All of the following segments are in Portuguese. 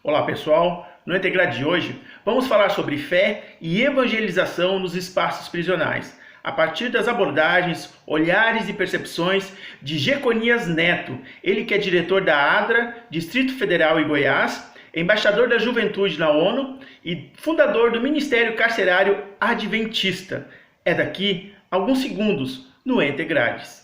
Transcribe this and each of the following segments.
Olá pessoal, no Integrado de hoje vamos falar sobre fé e evangelização nos espaços prisionais, a partir das abordagens, olhares e percepções de Jeconias Neto, ele que é diretor da ADRA, Distrito Federal e Goiás, embaixador da Juventude na ONU e fundador do Ministério Carcerário Adventista. É daqui alguns segundos no Integrades.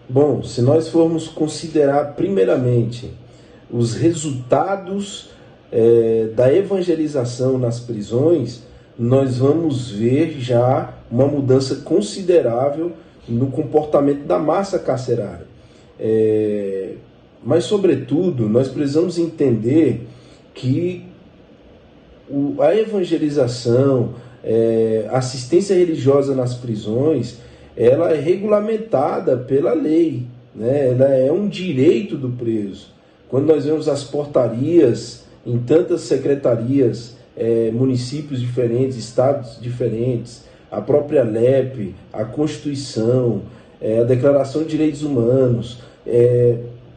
Bom, se nós formos considerar primeiramente os resultados da evangelização nas prisões, nós vamos ver já uma mudança considerável no comportamento da massa carcerária. Mas, sobretudo, nós precisamos entender que a evangelização, a assistência religiosa nas prisões, ela é regulamentada pela lei, né? Ela é um direito do preso. Quando nós vemos as portarias em tantas secretarias, municípios diferentes, estados diferentes, a própria LEP, a Constituição, a Declaração de Direitos Humanos,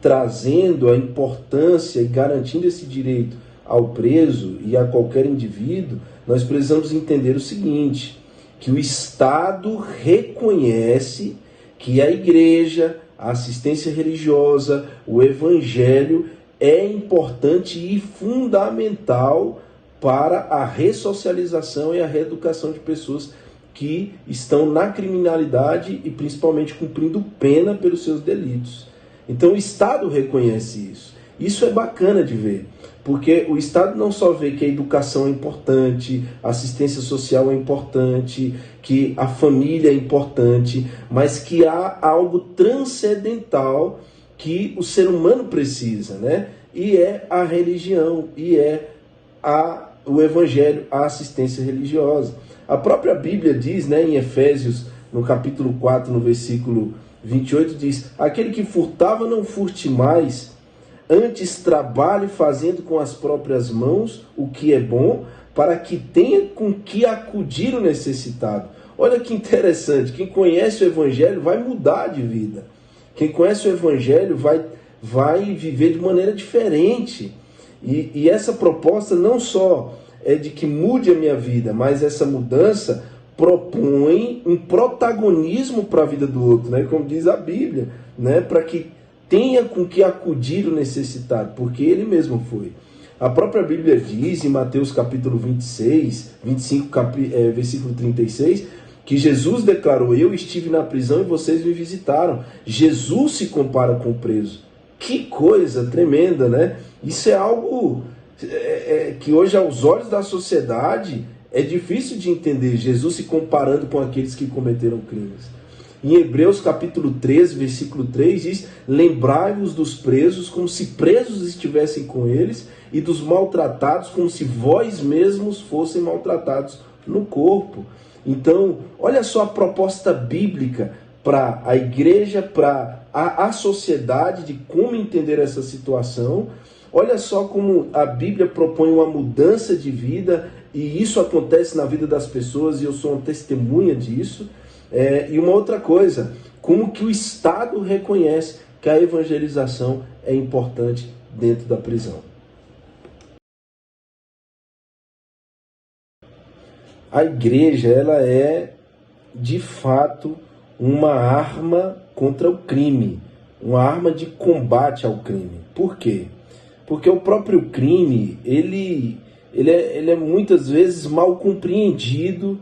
trazendo a importância e garantindo esse direito ao preso e a qualquer indivíduo, nós precisamos entender o seguinte: que o Estado reconhece que a igreja, a assistência religiosa, o evangelho é importante e fundamental para a ressocialização e a reeducação de pessoas que estão na criminalidade e principalmente cumprindo pena pelos seus delitos. Então o Estado reconhece isso. Isso é bacana de ver, porque o Estado não só vê que a educação é importante, a assistência social é importante, que a família é importante, mas que há algo transcendental que o ser humano precisa, né? E é a religião, e é o evangelho, a assistência religiosa. A própria Bíblia diz, né, em Efésios, no capítulo 4, no versículo 28, diz: aquele que furtava não furte mais, antes trabalhe fazendo com as próprias mãos o que é bom, para que tenha com que acudir o necessitado. Olha que interessante, quem conhece o Evangelho vai mudar de vida. Quem conhece o Evangelho vai viver de maneira diferente. E essa proposta não só é de que mude a minha vida, mas essa mudança propõe um protagonismo para a vida do outro, né? Como diz a Bíblia, né? Para que tenha com que acudir o necessitado, porque ele mesmo foi. A própria Bíblia diz, em Mateus capítulo 25, versículo 36, que Jesus declarou: eu estive na prisão e vocês me visitaram. Jesus se compara com o preso. Que coisa tremenda, né? Isso é algo que hoje, aos olhos da sociedade, é difícil de entender. Jesus se comparando com aqueles que cometeram crimes. Em Hebreus capítulo 13, versículo 3 diz: lembrai-vos dos presos como se presos estivessem com eles, e dos maltratados como se vós mesmos fossem maltratados no corpo. Então, olha só a proposta bíblica para a igreja, para a sociedade, de como entender essa situação. Olha só como a Bíblia propõe uma mudança de vida, e isso acontece na vida das pessoas, e eu sou uma testemunha disso. E uma outra coisa, como que o Estado reconhece que a evangelização é importante dentro da prisão. A igreja, ela é, de fato, uma arma contra o crime, uma arma de combate ao crime. Por quê? Porque o próprio crime, ele é muitas vezes mal compreendido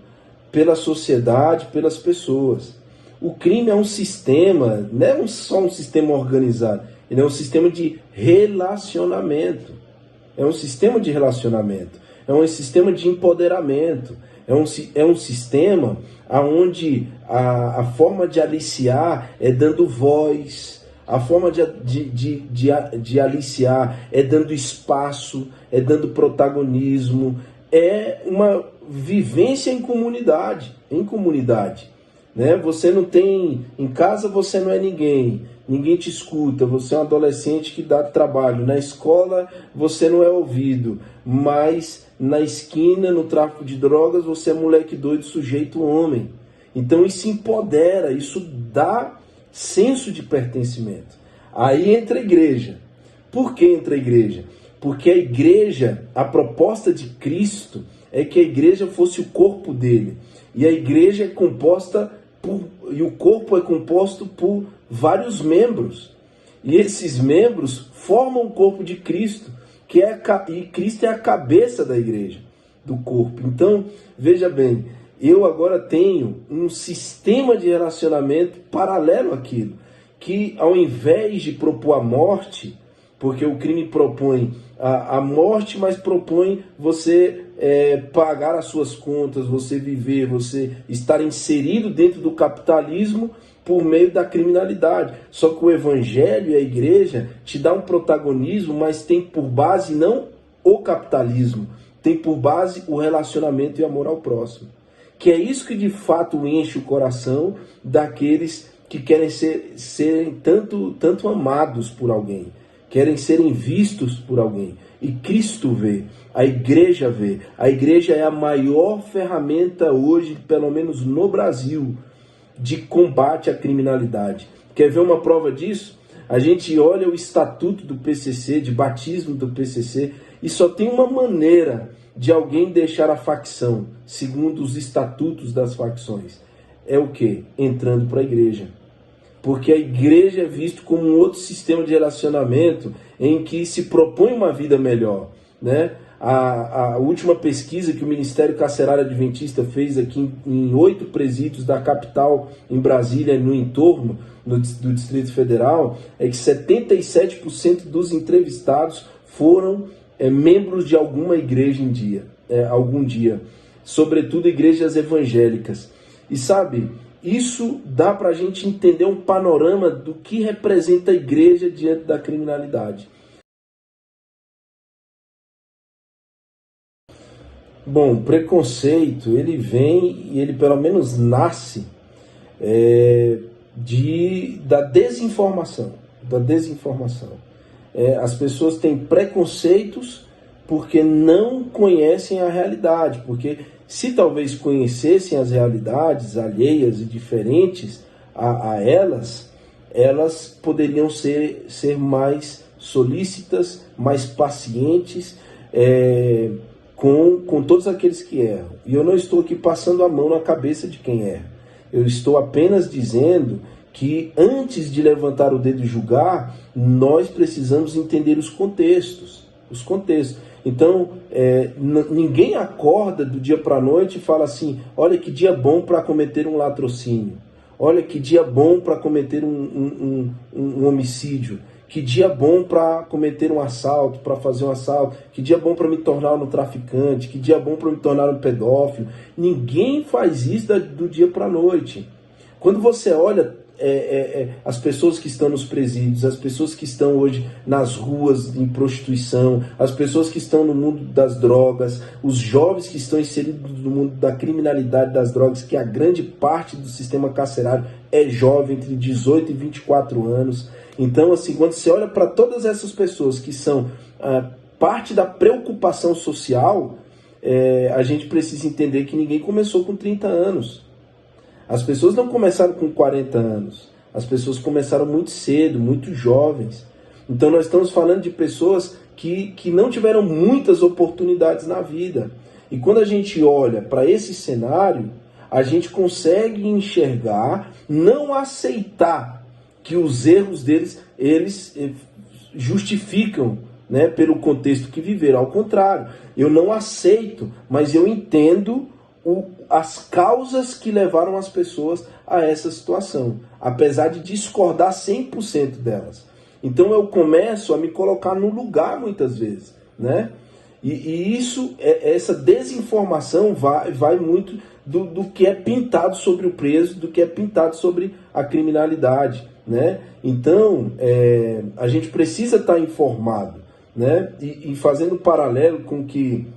pela sociedade, pelas pessoas. O crime é um sistema, não é só um sistema organizado, ele é um sistema de relacionamento. É um sistema de relacionamento, é um sistema de empoderamento, é um sistema onde a forma de aliciar é dando voz, a forma de aliciar é dando espaço, é dando protagonismo, é uma vivência em comunidade. né? Você não tem, em casa você não é ninguém, ninguém te escuta, você é um adolescente que dá trabalho, na escola você não é ouvido, mas na esquina, no tráfico de drogas, você é moleque doido, sujeito homem. Então isso empodera, isso dá senso de pertencimento. Aí entra a igreja. Por que entra a igreja? Porque a igreja, a proposta de Cristo é que a igreja fosse o corpo dele. E a igreja é composta e o corpo é composto por vários membros. E esses membros formam o corpo de Cristo, e Cristo é a cabeça da igreja, do corpo. Então, veja bem, eu agora tenho um sistema de relacionamento paralelo àquilo, que ao invés de propor a morte, porque o crime propõe a morte, mas propõe você pagar as suas contas, você viver, você estar inserido dentro do capitalismo por meio da criminalidade. Só que o evangelho e a igreja te dá um protagonismo, mas tem por base não o capitalismo, tem por base o relacionamento e amor ao próximo. Que é isso que de fato enche o coração daqueles que querem serem tanto amados por alguém, querem serem vistos por alguém. E Cristo vê, a igreja vê. A igreja é a maior ferramenta hoje, pelo menos no Brasil, de combate à criminalidade. Quer ver uma prova disso? A gente olha o estatuto do PCC, de batismo do PCC, e só tem uma maneira de alguém deixar a facção, segundo os estatutos das facções. É o quê? Entrando para a igreja. Porque a igreja é vista como um outro sistema de relacionamento em que se propõe uma vida melhor, né? A última pesquisa que o Ministério Carcerário Adventista fez aqui em 8 presídios da capital, em Brasília e no entorno do Distrito Federal, é que 77% dos entrevistados foram membros de alguma igreja algum dia, sobretudo igrejas evangélicas. E sabe, isso dá para a gente entender um panorama do que representa a igreja diante da criminalidade. Bom, preconceito, ele vem e ele pelo menos nasce da desinformação. As pessoas têm preconceitos porque não conhecem a realidade, porque se talvez conhecessem as realidades alheias e diferentes a elas poderiam ser mais solícitas, mais pacientes, com todos aqueles que erram. E eu não estou aqui passando a mão na cabeça de quem erra. Eu estou apenas dizendo que antes de levantar o dedo e julgar, nós precisamos entender os contextos. Então, ninguém acorda do dia para a noite e fala assim, olha que dia bom para cometer um latrocínio, olha que dia bom para cometer um homicídio, que dia bom para cometer um assalto, para fazer um assalto, que dia bom para me tornar um traficante, que dia bom para me tornar um pedófilo. Ninguém faz isso do dia para a noite. Quando você olha as pessoas que estão nos presídios, as pessoas que estão hoje nas ruas em prostituição, as pessoas que estão no mundo das drogas, os jovens que estão inseridos no mundo da criminalidade das drogas, que a grande parte do sistema carcerário é jovem, entre 18 e 24 anos. Então, assim, quando você olha para todas essas pessoas que são parte da preocupação social, a gente precisa entender que ninguém começou com 30 anos. As pessoas não começaram com 40 anos. As pessoas começaram muito cedo, muito jovens. Então nós estamos falando de pessoas que não tiveram muitas oportunidades na vida. E quando a gente olha para esse cenário, a gente consegue enxergar, não aceitar que os erros deles, eles justificam, né, pelo contexto que viveram. Ao contrário, eu não aceito, mas eu entendo as causas que levaram as pessoas a essa situação, apesar de discordar 100% delas. Então eu começo a me colocar no lugar muitas vezes, né? E isso, essa desinformação vai muito do que é pintado sobre o preso, do que é pintado sobre a criminalidade, né? Então a gente precisa estar informado, né? E fazendo paralelo com o que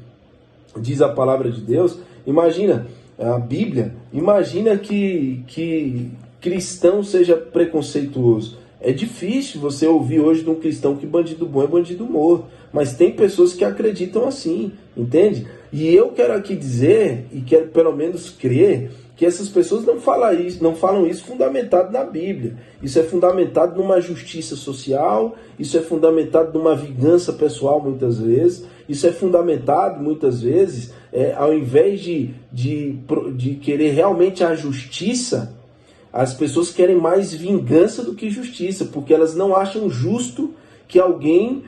diz a palavra de Deus, imagina, a Bíblia, imagina que cristão seja preconceituoso. É difícil você ouvir hoje de um cristão que bandido bom é bandido morto, mas tem pessoas que acreditam assim, entende? E eu quero aqui dizer, e quero pelo menos crer, que essas pessoas não falam isso fundamentado na Bíblia. Isso é fundamentado numa justiça social, isso é fundamentado numa vingança pessoal muitas vezes, isso é fundamentado muitas vezes, ao invés de querer realmente a justiça, as pessoas querem mais vingança do que justiça, porque elas não acham justo que alguém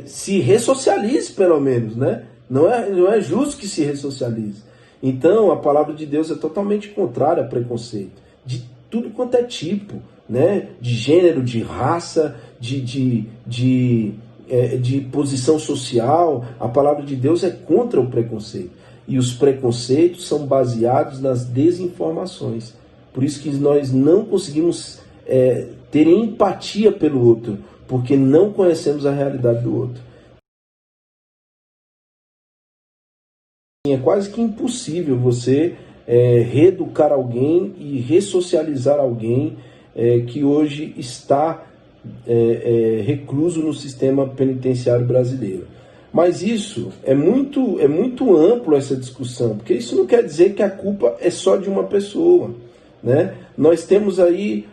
se ressocialize, pelo menos, né? Não é justo que se ressocialize. Então, a palavra de Deus é totalmente contrária a preconceito, de tudo quanto é tipo, né? De gênero, de raça, de posição social. A palavra de Deus é contra o preconceito. E os preconceitos são baseados nas desinformações. Por isso que nós não conseguimos ter empatia pelo outro, porque não conhecemos a realidade do outro. É quase que impossível você reeducar alguém e ressocializar alguém que hoje está recluso no sistema penitenciário brasileiro. Mas isso é muito amplo, essa discussão, porque isso não quer dizer que a culpa é só de uma pessoa, né? Nós temos aí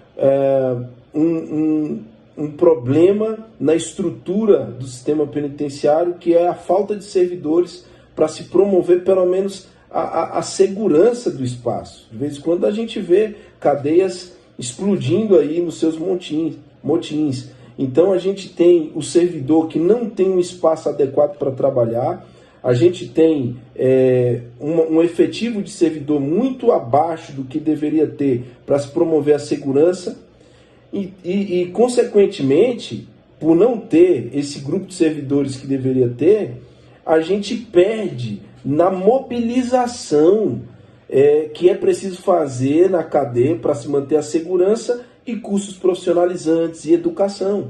um problema na estrutura do sistema penitenciário, que é a falta de servidores para se promover pelo menos a segurança do espaço. De vez em quando a gente vê cadeias explodindo aí nos seus motins. Então a gente tem o servidor que não tem um espaço adequado para trabalhar, a gente tem um efetivo de servidor muito abaixo do que deveria ter para se promover a segurança e, consequentemente, por não ter esse grupo de servidores que deveria ter, a gente perde na mobilização que é preciso fazer na cadeia para se manter a segurança e cursos profissionalizantes e educação.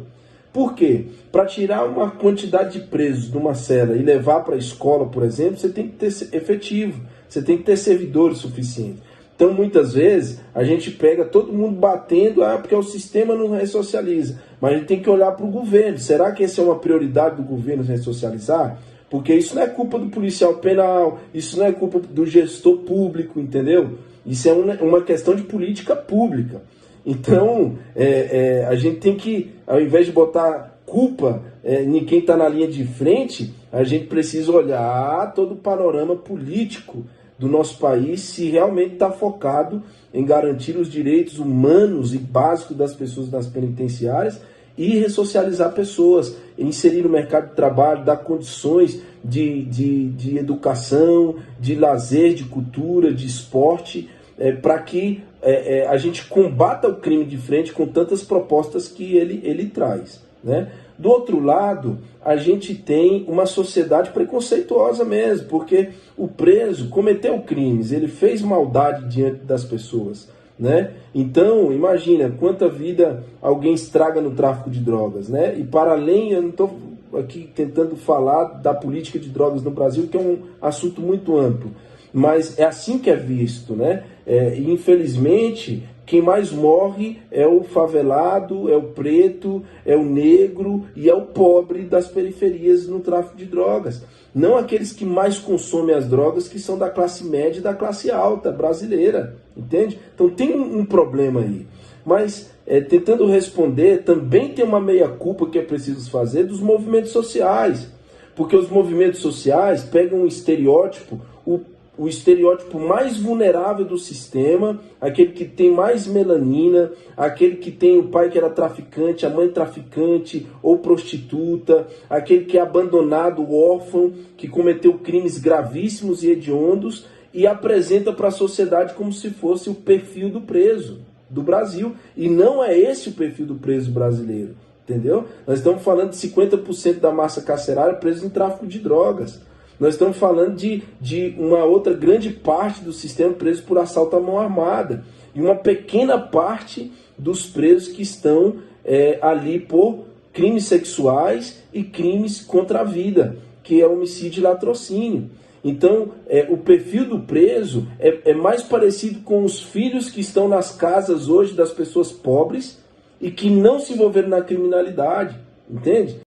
Por quê? Para tirar uma quantidade de presos de uma cela e levar para a escola, por exemplo, você tem que ter efetivo, você tem que ter servidores suficientes. Então, muitas vezes, a gente pega todo mundo batendo, porque o sistema não ressocializa. Mas a gente tem que olhar para o governo. Será que essa é uma prioridade do governo ressocializar? Porque isso não é culpa do policial penal, isso não é culpa do gestor público, entendeu? Isso é uma questão de política pública. Então, a gente tem que, ao invés de botar culpa em quem está na linha de frente, a gente precisa olhar todo o panorama político do nosso país, se realmente está focado em garantir os direitos humanos e básicos das pessoas nas penitenciárias e ressocializar pessoas, inserir no mercado de trabalho, dar condições de educação, de lazer, de cultura, de esporte, para que a gente combata o crime de frente com tantas propostas que ele traz, né? Do outro lado, a gente tem uma sociedade preconceituosa mesmo, porque o preso cometeu crimes, ele fez maldade diante das pessoas, né? Então, imagina quanta vida alguém estraga no tráfico de drogas, né? E para além, eu não estou aqui tentando falar da política de drogas no Brasil, que é um assunto muito amplo, mas é assim que é visto, né? E infelizmente, quem mais morre é o favelado, é o preto, é o negro e é o pobre das periferias no tráfico de drogas. Não aqueles que mais consomem as drogas, que são da classe média e da classe alta brasileira, entende? Então tem um problema aí. Mas, tentando responder, também tem uma meia-culpa que é preciso fazer dos movimentos sociais. Porque os movimentos sociais pegam um estereótipo, o estereótipo mais vulnerável do sistema, aquele que tem mais melanina, aquele que tem o pai que era traficante, a mãe traficante ou prostituta, aquele que é abandonado, órfão, que cometeu crimes gravíssimos e hediondos, e apresenta para a sociedade como se fosse o perfil do preso do Brasil. E não é esse o perfil do preso brasileiro, entendeu? Nós estamos falando de 50% da massa carcerária preso em tráfico de drogas. Nós estamos falando de uma outra grande parte do sistema preso por assalto à mão armada. E uma pequena parte dos presos que estão ali por crimes sexuais e crimes contra a vida, que é homicídio e latrocínio. Então, o perfil do preso é mais parecido com os filhos que estão nas casas hoje das pessoas pobres e que não se envolveram na criminalidade, entende?